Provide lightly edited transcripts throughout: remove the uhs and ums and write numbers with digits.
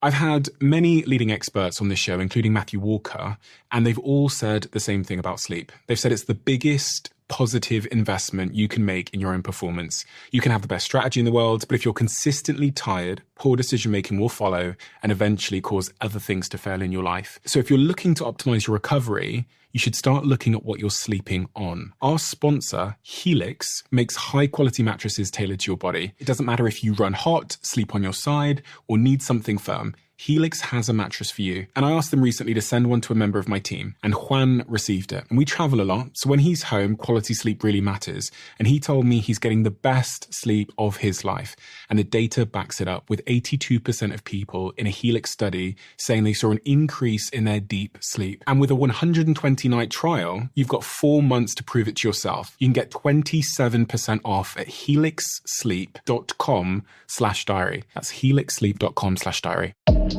I've had many leading experts on this show, including Matthew Walker, and they've all said the same thing about sleep. They've said it's the biggest positive investment you can make in your own performance. You can have the best strategy in the world, but if you're consistently tired, poor decision-making will follow and eventually cause other things to fail in your life. So if you're looking to optimize your recovery, you should start looking at what you're sleeping on. Our sponsor, Helix, makes high-quality mattresses tailored to your body. It doesn't matter if you run hot, sleep on your side, or need something firm. Helix has a mattress for you. And I asked them recently to send one to a member of my team, and Juan received it. And we travel a lot, so when he's home, quality sleep really matters. And he told me he's getting the best sleep of his life. And the data backs it up, with 82% of people in a Helix study saying they saw an increase in their deep sleep. And with a 120-night trial, you've got 4 months to prove it to yourself. You can get 27% off at helixsleep.com/diary. That's helixsleep.com/diary. I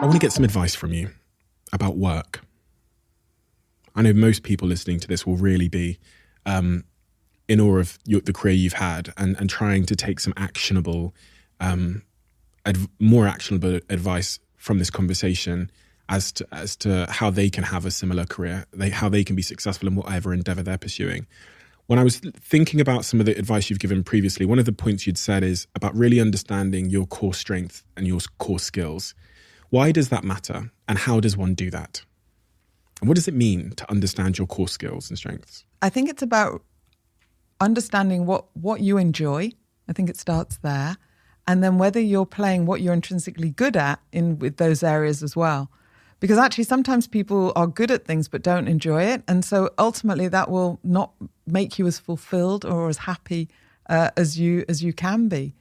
want to get some advice from you about work. I know most people listening to this will really be in awe of the career you've had and trying to take some actionable, more actionable advice from this conversation as to how they can have a similar career, how they can be successful in whatever endeavor they're pursuing. When I was thinking about some of the advice you've given previously, one of the points you'd said is about really understanding your core strength and your core skills. Why does that matter? And how does one do that? And what does it mean to understand your core skills and strengths? I think it's about understanding what you enjoy. I think it starts there. And then whether you're playing what you're intrinsically good at with those areas as well. Because actually sometimes people are good at things but don't enjoy it. And so ultimately that will not make you as fulfilled or as happy as you can be.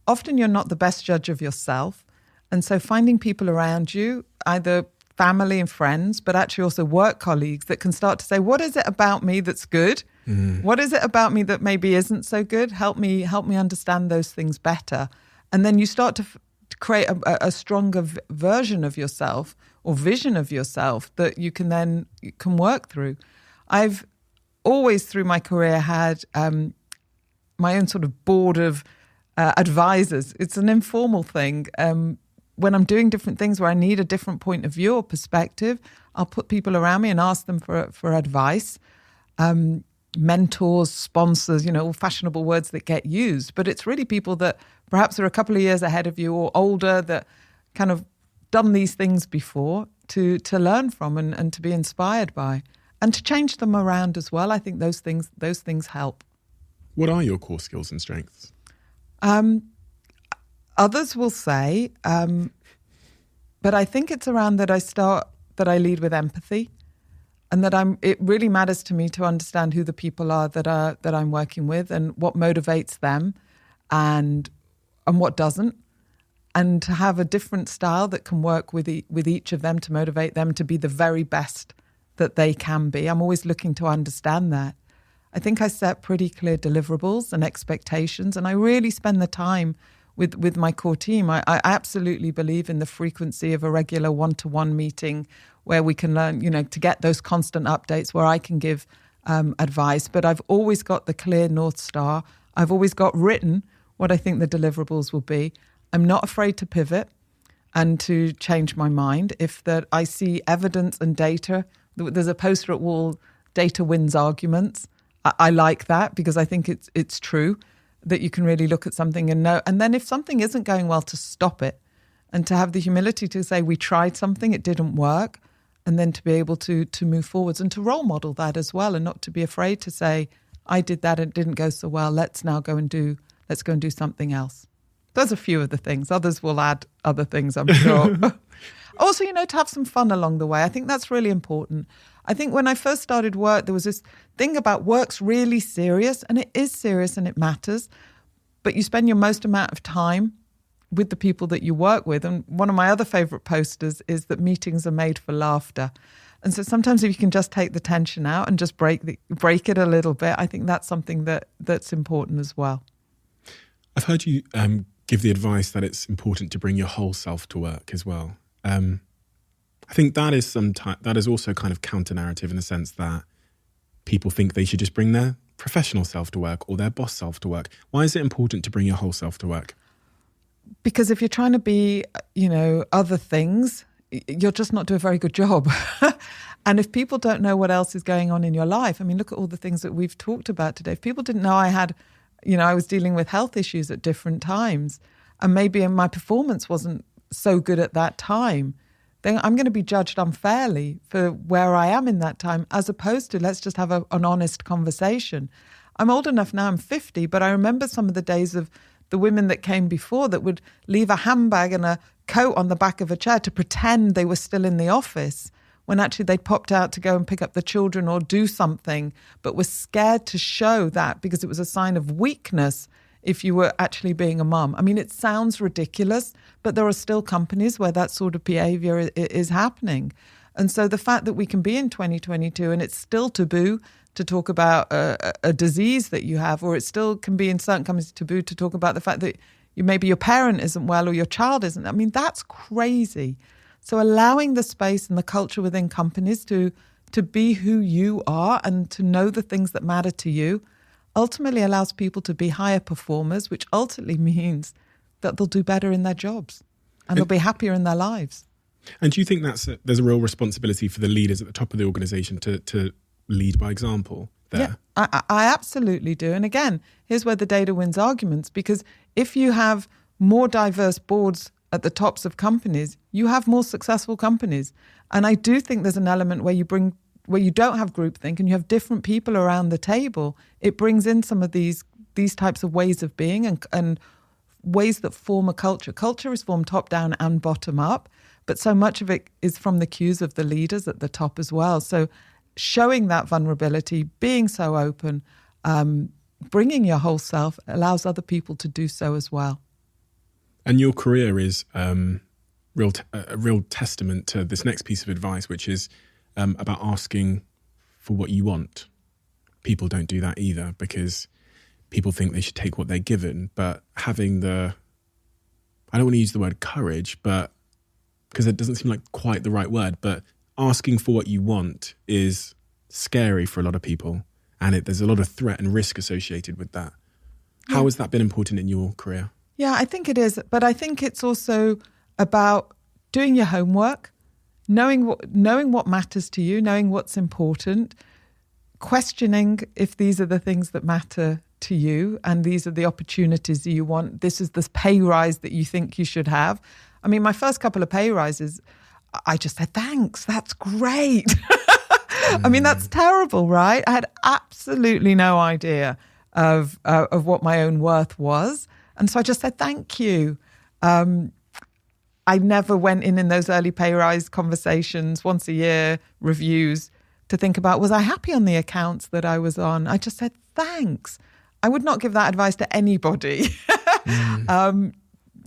Often you're not the best judge of yourself. And so finding people around you, either family and friends, but actually also work colleagues that can start to say, what is it about me that's good? What is it about me that maybe isn't so good? Help me understand those things better. And then you start to create a stronger version of yourself or vision of yourself that you can work through. I've always through my career had my own sort of board of advisors. It's an informal thing. When I'm doing different things where I need a different point of view or perspective, I'll put people around me and ask them for advice. Mentors, sponsors, all fashionable words that get used. But it's really people that perhaps are a couple of years ahead of you or older that kind of done these things before to learn from and to be inspired by and to change them around as well. I think those things help. What are your core skills and strengths? Others will say, but I think it's around that I lead with empathy, and that it really matters to me to understand who the people are that I'm working with and what motivates them and what doesn't, and to have a different style that can work with each of them to motivate them to be the very best that they can be. I'm always looking to understand that. I think I set pretty clear deliverables and expectations, and I really spend the time with my core team. I absolutely believe in the frequency of a regular one-to-one meeting where we can learn, to get those constant updates where I can give advice. But I've always got the clear North Star. I've always got written what I think the deliverables will be. I'm not afraid to pivot and to change my mind. If that I see evidence and data, there's a poster at wall, data wins arguments. I like that because I think it's true that you can really look at something and know. And then if something isn't going well, to stop it and to have the humility to say, we tried something, it didn't work. And then to be able to move forwards and to role model that as well, and not to be afraid to say, I did that and it didn't go so well. Let's go and do something else. Those are a few of the things. Others will add other things, I'm sure. Also, to have some fun along the way. I think that's really important. I think when I first started work, there was this thing about work's really serious, and it is serious and it matters, but you spend your most amount of time with the people that you work with. And one of my other favorite posters is that meetings are made for laughter. And so sometimes if you can just take the tension out and just break it a little bit, I think that's something that's important as well. I've heard you give the advice that it's important to bring your whole self to work as well. I think that is also kind of counter-narrative in the sense that people think they should just bring their professional self to work or their boss self to work. Why is it important to bring your whole self to work? Because if you're trying to be, other things, you'll just not do a very good job. And if people don't know what else is going on in your life, I mean, look at all the things that we've talked about today. If people didn't know I was dealing with health issues at different times, and maybe my performance wasn't so good at that time, then I'm going to be judged unfairly for where I am in that time, as opposed to let's just have an honest conversation. I'm old enough now, I'm 50, but I remember some of the days of the women that came before that would leave a handbag and a coat on the back of a chair to pretend they were still in the office when actually they'd popped out to go and pick up the children or do something, but were scared to show that because it was a sign of weakness if you were actually being a mum. I mean, it sounds ridiculous, but there are still companies where that sort of behavior is happening. And so the fact that we can be in 2022 and it's still taboo to talk about a disease that you have, or it still can be in certain companies taboo to talk about the fact that maybe your parent isn't well or your child isn't. I mean, that's crazy. So allowing the space and the culture within companies to be who you are and to know the things that matter to you ultimately allows people to be higher performers, which ultimately means that they'll do better in their jobs and they'll be happier in their lives. And do you think there's a real responsibility for the leaders at the top of the organisation to lead by example there? Yeah, I absolutely do. And again, here's where the data wins arguments, because if you have more diverse boards at the tops of companies, you have more successful companies. And I do think there's an element where you don't have groupthink and you have different people around the table. It brings in some of these types of ways of being and ways that form a culture. Culture is formed top down and bottom up, but so much of it is from the cues of the leaders at the top as well. So showing that vulnerability, being so open, bringing your whole self allows other people to do so as well. And your career is a real testament to this next piece of advice, which is about asking for what you want. People don't do that either because people think they should take what they're given, but having I don't want to use the word courage, but because it doesn't seem like quite the right word, but asking for what you want is scary for a lot of people, and there's a lot of threat and risk associated with that. How has that been important in your career? Yeah, I think it is, but I think it's also about doing your homework, knowing what matters to you, knowing what's important, questioning if these are the things that matter to you and these are the opportunities that you want. This is the pay rise that you think you should have. I mean, my first couple of pay rises, I just said, thanks, that's great. I mean, that's terrible, right? I had absolutely no idea of what my own worth was. And so I just said, thank you. I never went in those early pay rise conversations, once a year reviews, to think about, was I happy on the accounts that I was on? I just said, thanks. I would not give that advice to anybody.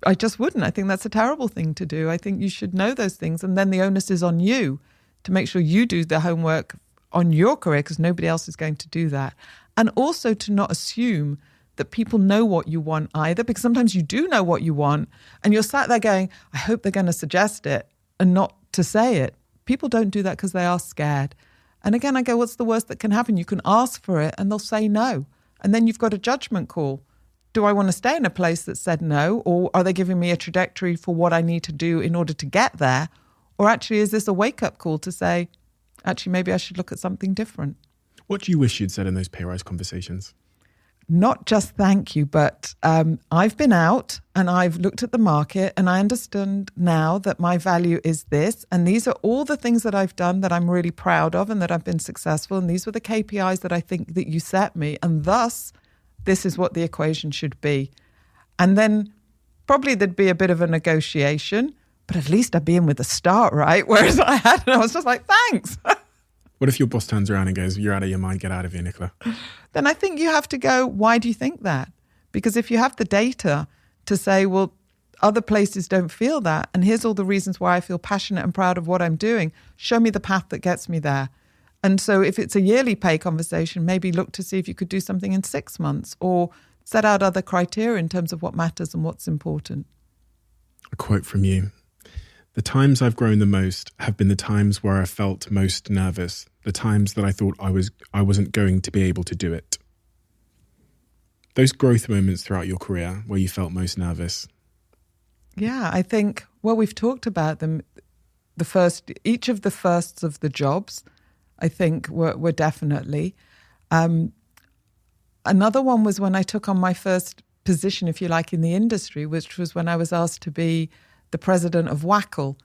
I just wouldn't. I think that's a terrible thing to do. I think you should know those things. And then the onus is on you to make sure you do the homework on your career, because nobody else is going to do that. And also to not assume that people know what you want either, because sometimes you do know what you want and you're sat there going, I hope they're going to suggest it and not to say it. People don't do that because they are scared. And again, I go, what's the worst that can happen? You can ask for it and they'll say no. And then you've got a judgment call. Do I want to stay in a place that said no? Or are they giving me a trajectory for what I need to do in order to get there? Or actually, is this a wake-up call to say, actually, maybe I should look at something different? What do you wish you'd said in those pay rise conversations? Not just thank you, but I've been out and I've looked at the market and I understand now that my value is this. And these are all the things that I've done that I'm really proud of and that I've been successful. And these were the KPIs that I think that you set me. And thus, this is what the equation should be. And then probably there'd be a bit of a negotiation, but at least I'd be in with a start, right? Whereas I was just like, thanks. What if your boss turns around and goes, you're out of your mind, get out of here, Nicola? Then I think you have to go, why do you think that? Because if you have the data to say, well, other places don't feel that, and here's all the reasons why I feel passionate and proud of what I'm doing, show me the path that gets me there. And so if it's a yearly pay conversation, maybe look to see if you could do something in 6 months or set out other criteria in terms of what matters and what's important. A quote from you. The times I've grown the most have been the times where I felt most nervous, the times that I thought I wasn't going to be able to do it. Those growth moments throughout your career where you felt most nervous, Yeah, I think, well, we've talked about them. Each of the firsts of the jobs, I think, were definitely. Another one was when I took on my first position, if you like, in the industry, which was when I was asked to be the president of WACL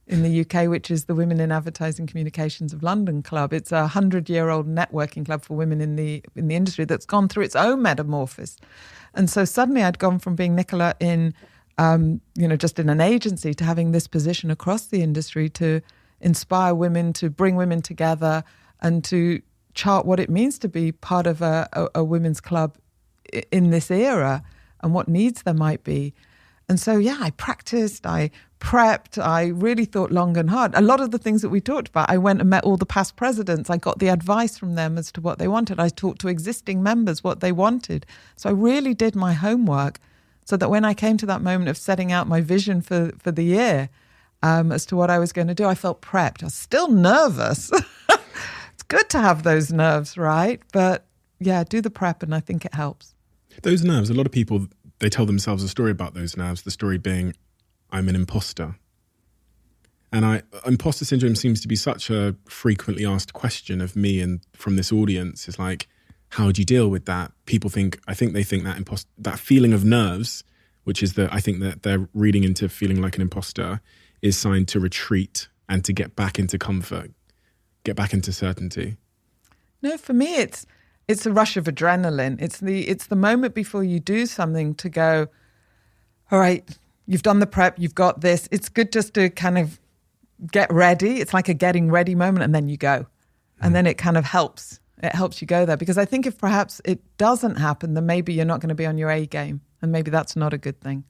in the UK, which is the Women in Advertising Communications of London Club. It's a 100-year-old networking club for women in the industry that's gone through its own metamorphosis. And so suddenly I'd gone from being Nicola in, just in an agency to having this position across the industry to inspire women, to bring women together and to chart what it means to be part of a women's club in this era and what needs there might be. And so, yeah, I practiced, I prepped, I really thought long and hard. A lot of the things that we talked about, I went and met all the past presidents. I got the advice from them as to what they wanted. I talked to existing members what they wanted. So I really did my homework so that when I came to that moment of setting out my vision for the year as to what I was going to do, I felt prepped. I was still nervous. It's good to have those nerves, right? But yeah, do the prep and I think it helps. Those nerves, a lot of people, they tell themselves a story about those nerves, the story being, I'm an imposter. And imposter syndrome seems to be such a frequently asked question of me and from this audience. It's like, how do you deal with that? People think, I think they think that feeling of nerves, which is I think that they're reading into feeling like an imposter, is signed to retreat and to get back into comfort, get back into certainty. No, for me, it's a rush of adrenaline. It's the moment before you do something to go, all right, you've done the prep, you've got this. It's good just to kind of get ready. It's like a getting ready moment and then you go. And then it kind of helps. It helps you go there. Because I think if perhaps it doesn't happen, then maybe you're not going to be on your A game. And maybe that's not a good thing.